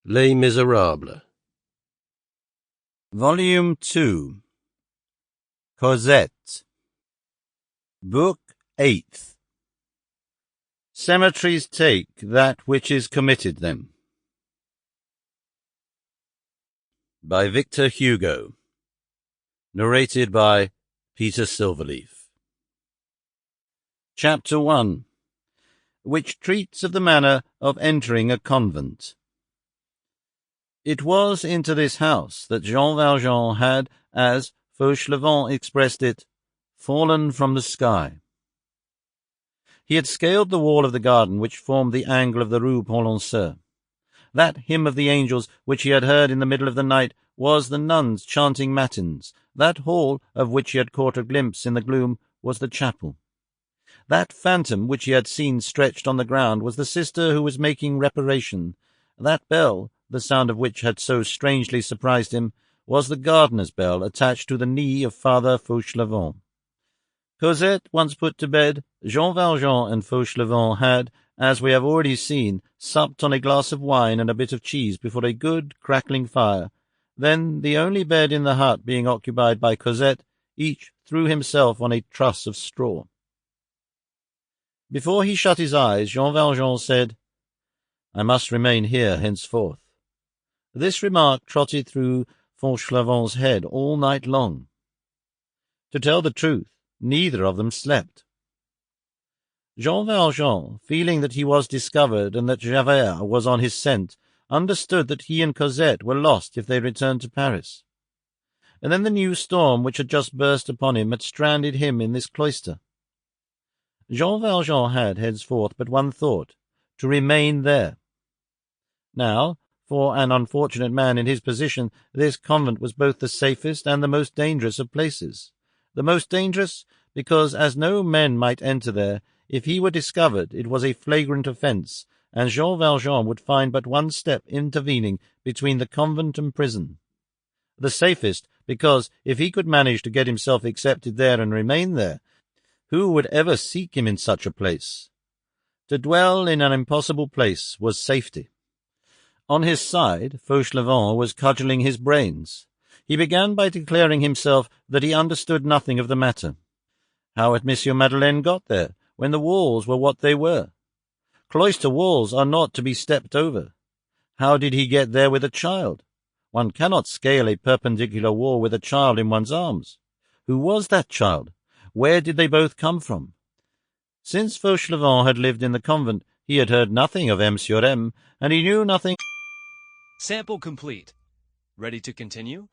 Les Miserables. Volume 2. Cosette. Book 8th. Cemeteries take that which is committed them. By Victor Hugo. Narrated by Peter Silverleaf. Chapter 1. Which treats of the manner of entering a convent. It was into this house that Jean Valjean had, as Fauchelevent expressed it, fallen from the sky. He had scaled the wall of the garden which formed the angle of the Rue Polonceau. That hymn of the angels which he had heard in the middle of the night was the nuns chanting matins. That hall of which he had caught a glimpse in the gloom was the chapel. That phantom which he had seen stretched on the ground was the sister who was making reparation. That bell, the sound of which had so strangely surprised him, was the gardener's bell attached to the knee of Father Fauchelevent. Cosette once put to bed, Jean Valjean and Fauchelevent had, as we have already seen, supped on a glass of wine and a bit of cheese before a good crackling fire. Then, the only bed in the hut being occupied by Cosette, each threw himself on a truss of straw. Before he shut his eyes, Jean Valjean said, "I must remain here henceforth." This remark trotted through Fauchelevent's head all night long. To tell the truth, neither of them slept. Jean Valjean, feeling that he was discovered and that Javert was on his scent, understood that he and Cosette were lost if they returned to Paris. And then the new storm which had just burst upon him had stranded him in this cloister. Jean Valjean had henceforth but one thought, to remain there. Now, for an unfortunate man in his position, this convent was both the safest and the most dangerous of places. The most dangerous, because as no men might enter there, if he were discovered it was a flagrant offence, and Jean Valjean would find but one step intervening between the convent and prison. The safest, because if he could manage to get himself accepted there and remain there, who would ever seek him in such a place? To dwell in an impossible place was safety. On his side, Fauchelevent was cudgelling his brains. He began by declaring himself that he understood nothing of the matter. How had Monsieur Madeleine got there, when the walls were what they were? Cloister walls are not to be stepped over. How did he get there with a child? One cannot scale a perpendicular wall with a child in one's arms. Who was that child? Where did they both come from? Since Fauchelevent had lived in the convent, he had heard nothing of M. sur M, and he knew nothing. Sample complete. Ready to continue?